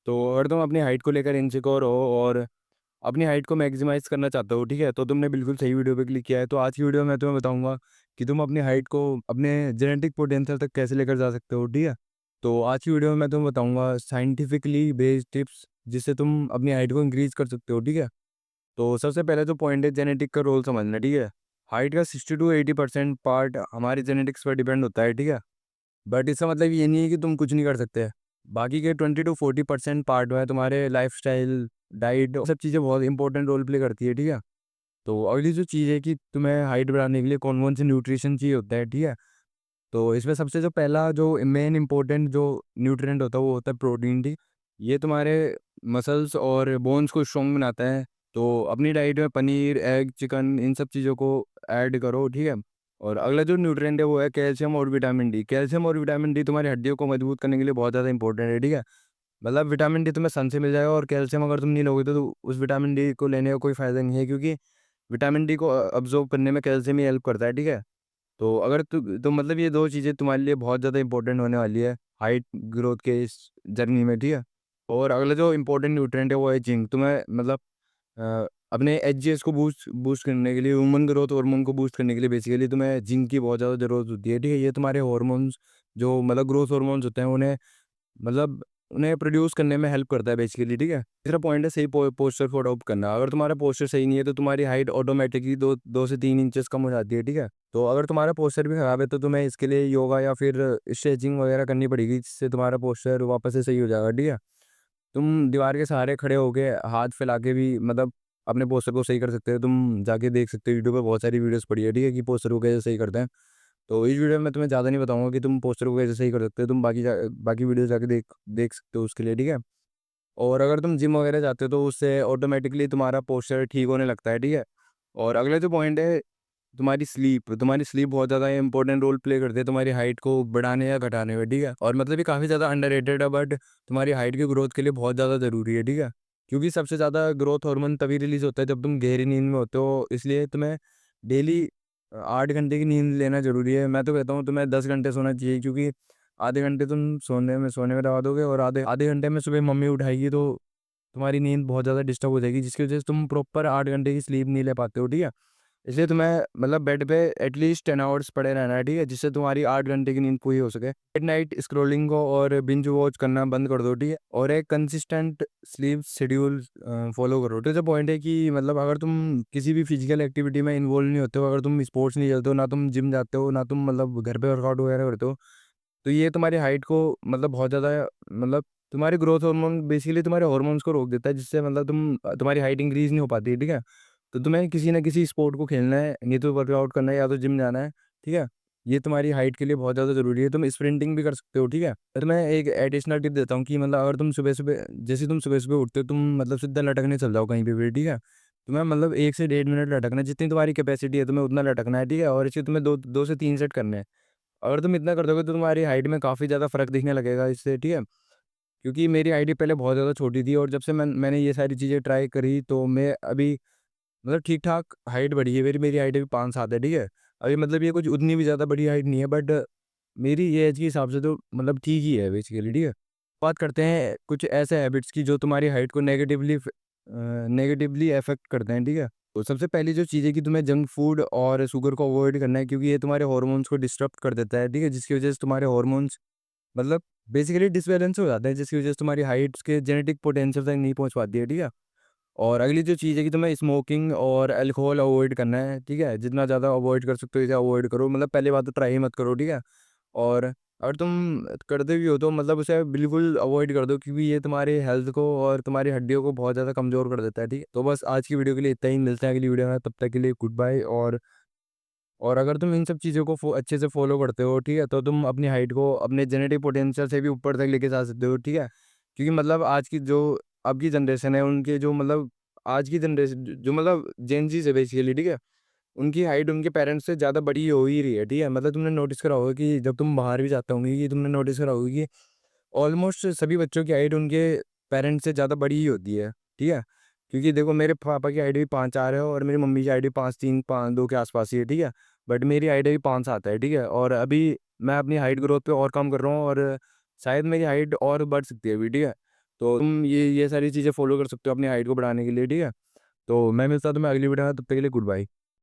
तो अगर तुम अपनी हाइट को लेकर इनसिक्योर हो और अपनी हाइट को मैक्सिमाइज़ करना चाहते हो, ठीक है? तो तुमने बिल्कुल सही वीडियो पे क्लिक किया है। तो आज की वीडियो में मैं तुम्हें बताऊँगा कि तुम अपनी हाइट को अपने जेनेटिक पोटेंशियल तक कैसे लेकर जा सकते हो, ठीक है? तो आज की वीडियो में मैं तुम्हें बताऊँगा साइंटिफिकली बेस्ड टिप्स जिससे तुम अपनी हाइट को इंक्रीज़ कर सकते हो, ठीक है? तो सबसे पहले तो पॉइंट है जेनेटिक का रोल समझना, ठीक है? हाइट का 60 टू 80% पार्ट हमारी जेनेटिक्स पर डिपेंड होता है, ठीक है? बट इसका मतलब ये नहीं है कि तुम कुछ नहीं कर सकते। बाकी के 20 टू 40% पार्ट जो है तुम्हारे लाइफ़स्टाइल, डाइट सब चीज़ें बहुत इंपॉर्टेंट रोल प्ले करती है, ठीक है? तो अगली जो चीज़ है कि तुम्हें हाइट बढ़ाने के लिए कौन-कौन से न्यूट्रिशन चाहिए होता है, ठीक है? तो इसमें सबसे जो पहला जो मेन इम्पोर्टेंट जो न्यूट्रिएंट होता है वो होता है प्रोटीन, ठीक? ये तुम्हारे मसल्स और बोन्स को स्ट्रॉन्ग बनाता है। तो अपनी डाइट में पनीर, एग, चिकन इन सब चीज़ों को ऐड करो, ठीक है? और अगला जो न्यूट्रिएंट है वो है कैल्शियम और विटामिन डी। कैल्शियम और विटामिन डी तुम्हारी हड्डियों को मजबूत करने के लिए बहुत ज़्यादा इंपॉर्टेंट है, ठीक है? मतलब विटामिन डी तुम्हें सन से मिल जाएगा और कैल्शियम अगर तुम नहीं लोगे तो उस विटामिन डी को लेने का कोई फ़ायदा नहीं है क्योंकि विटामिन डी को अब्ज़ॉर्ब करने में कैल्शियम ही हेल्प करता है, ठीक है? तो अगर तो मतलब ये 2 चीज़ें तुम्हारे लिए बहुत ज़्यादा इम्पोर्टेंट होने वाली है, हाइट ग्रोथ के इस जर्नी में, ठीक है? और अगला जो इम्पोर्टेंट न्यूट्रिएंट है वो है जिंक। तुम्हें मतलब अपने एचजीएस को बूस्ट बूस्ट करने के लिए, ह्यूमन ग्रोथ हार्मोन को बूस्ट करने के लिए बेसिकली तुम्हें जिंक की बहुत ज़्यादा ज़रूरत होती है, ठीक है? ये तुम्हारे हार्मोन्स जो मतलब ग्रोथ हार्मोन्स होते हैं उन्हें मतलब उन्हें प्रोड्यूस करने में हेल्प करता है बेसिकली, ठीक है? तीसरा पॉइंट है सही पोस्चर को अडॉप्ट करना। अगर तुम्हारा पोस्चर सही नहीं है तो तुम्हारी हाइट ऑटोमेटिकली 2 से 3 इंचेस कम हो जाती है, ठीक है? तो अगर तुम्हारा पोस्चर भी खराब है तो तुम्हें इसके लिए योगा या फिर स्ट्रेचिंग वगैरह करनी पड़ेगी जिससे तुम्हारा पोस्चर वापस से सही हो जाएगा, ठीक है? तुम दीवार के सहारे खड़े होके हाथ फैला के भी मतलब अपने पोस्चर को सही कर सकते हो। तुम जाके देख सकते हो यूट्यूब पे बहुत सारी वीडियोज़ पड़ी है, ठीक है? कि पोस्चर को कैसे सही करते हैं। तो इस वीडियो में मैं तुम्हें ज़्यादा नहीं बताऊँगा कि तुम पोस्चर को कैसे सही कर सकते हो। तुम बाकी वीडियो जाके देख देख सकते हो उसके लिए, ठीक है? और अगर तुम जिम वगैरह जाते हो तो उससे ऑटोमेटिकली तुम्हारा पोस्चर ठीक होने लगता है, ठीक है? और अगला जो पॉइंट है तुम्हारी स्लीप बहुत ज़्यादा इंपॉर्टेंट रोल प्ले करती है तुम्हारी हाइट को बढ़ाने या घटाने में, ठीक है? और मतलब ये काफ़ी ज़्यादा अंडररेटेड है बट तुम्हारी हाइट की ग्रोथ के लिए बहुत ज़्यादा ज़रूरी है, ठीक है? क्योंकि सबसे ज़्यादा ग्रोथ हार्मोन तभी रिलीज़ होता है जब तुम गहरी नींद में होते हो, इसलिए तुम्हें डेली 8 घंटे की नींद लेना ज़रूरी है। मैं तो कहता हूँ तुम्हें 10 घंटे सोना चाहिए क्योंकि आधे घंटे तुम सोने में लगा दोगे और आधे आधे घंटे में सुबह मम्मी उठाएगी तो तुम्हारी नींद बहुत ज़्यादा डिस्टर्ब हो जाएगी जिसकी वजह से तुम प्रॉपर 8 घंटे की स्लीप नहीं ले पाते हो, ठीक है? इसलिए तुम्हें मतलब बेड पे एटलीस्ट 10 आवर्स पड़े रहना है, ठीक है? जिससे तुम्हारी 8 घंटे की नींद पूरी हो सके। मिड नाइट स्क्रॉलिंग को और बिंज वॉच करना बंद कर दो, ठीक है? और एक कंसिस्टेंट स्लीप शेड्यूल फॉलो करो। तो जो पॉइंट है कि मतलब अगर तुम किसी भी फिजिकल एक्टिविटी में इन्वॉल्व नहीं होते हो, अगर तुम स्पोर्ट्स नहीं खेलते हो, ना तुम जिम जाते हो, ना तुम मतलब घर पे वर्कआउट वगैरह करते हो, तो ये तुम्हारी हाइट को मतलब बहुत ज़्यादा मतलब तुम्हारी ग्रोथ हार्मोन बेसिकली तुम्हारे हार्मोन्स को रोक देता है जिससे मतलब तुम्हारी हाइट इंक्रीज़ नहीं हो पाती है, ठीक है? तो तुम्हें किसी न किसी स्पोर्ट को खेलना है, नहीं तो वर्कआउट करना है या तो जिम जाना है, ठीक है? ये तुम्हारी हाइट के लिए बहुत ज़्यादा ज़रूरी है। तुम स्प्रिंटिंग भी कर सकते हो, ठीक है? तो मैं एक एडिशनल टिप देता हूँ कि मतलब अगर तुम सुबह-सुबह जैसे तुम सुबह-सुबह उठते हो, तुम मतलब सीधा लटकने चल जाओ कहीं पे भी, ठीक है? तुम्हें मतलब 1 से 1.5 मिनट लटकना है, जितनी तुम्हारी कैपेसिटी है तुम्हें उतना लटकना है, ठीक है? और इसे तुम्हें 2 से 3 सेट करने हैं। अगर तुम इतना कर दोगे तो तुम्हारी हाइट में काफ़ी ज़्यादा फ़र्क दिखने लगेगा इससे, ठीक है? क्योंकि मेरी हाइट पहले बहुत ज़्यादा छोटी थी और जब से मैंने ये सारी चीज़ें ट्राई करी तो मैं अभी मतलब ठीक-ठाक हाइट बढ़ी है मेरी। मेरी हाइट अभी 5'7" है, ठीक है? अभी मतलब ये कुछ उतनी भी ज़्यादा बड़ी हाइट नहीं है बट मेरी ये एज के हिसाब से तो मतलब ठीक ही है बेसिकली, ठीक है? बात करते हैं कुछ ऐसे हैबिट्स की जो तुम्हारी हाइट को नेगेटिवली अफ़ेक्ट करते हैं, ठीक है? तो सबसे पहली जो चीज़ है कि तुम्हें जंक फूड और शुगर को अवॉइड करना है क्योंकि ये तुम्हारे हार्मोन्स को डिस्टर्ब कर देता है, ठीक है? जिसकी वजह से तुम्हारे हार्मोन्स मतलब बेसिकली डिसबैलेंस हो जाते हैं जिसकी वजह से तुम्हारी हाइट्स के जेनेटिक पोटेंशियल तक नहीं पहुँच पाती है, ठीक है? और अगली जो चीज़ है कि तुम्हें स्मोकिंग और अल्कोहल अवॉइड करना है, ठीक है? जितना ज़्यादा अवॉइड कर सकते हो इसे अवॉइड करो। मतलब पहली बात तो ट्राई ही मत करो, ठीक है? और अगर तुम करते भी हो तो मतलब उसे बिल्कुल अवॉइड कर दो क्योंकि ये तुम्हारी हेल्थ को और तुम्हारी हड्डियों को बहुत ज़्यादा कमज़ोर कर देता है, ठीक है? तो बस आज की वीडियो के लिए इतना ही, मिलते हैं अगली वीडियो में, तब तक के लिए गुड बाय। और अगर तुम इन सब चीज़ों को अच्छे से फ़ॉलो करते हो, ठीक है? तो तुम अपनी हाइट को अपने जेनेटिक पोटेंशियल से भी ऊपर तक लेके जा सकते हो, ठीक है? क्योंकि मतलब आज की जो अब की जनरेशन है, उनके जो मतलब आज की जनरेशन जो मतलब जेन ज़ीज़ है बेसिकली, ठीक है? उनकी हाइट उनके पेरेंट्स से ज़्यादा बड़ी हो ही रही है, ठीक है? मतलब तुमने नोटिस करा होगा कि जब तुम बाहर भी जाते होंगे कि तुमने नोटिस करा होगा कि ऑलमोस्ट सभी बच्चों की हाइट उनके पेरेंट्स से ज़्यादा बड़ी ही होती है, ठीक है? क्योंकि देखो मेरे पापा की हाइट भी 5'4" है और मेरी मम्मी की हाइट भी 5'3", 5'2" के आस-पास ही है, ठीक है? बट मेरी हाइट अभी 5'7" है, ठीक है? और अभी मैं अपनी हाइट ग्रोथ पे और काम कर रहा हूँ और शायद मेरी हाइट और बढ़ सकती है अभी, ठीक है? तो तुम ये सारी चीज़ें फ़ॉलो कर सकते हो अपनी हाइट को बढ़ाने के लिए, ठीक है? तो मैं मिलता हूँ तुम्हें अगली वीडियो में, तब तक के लिए गुड बाय।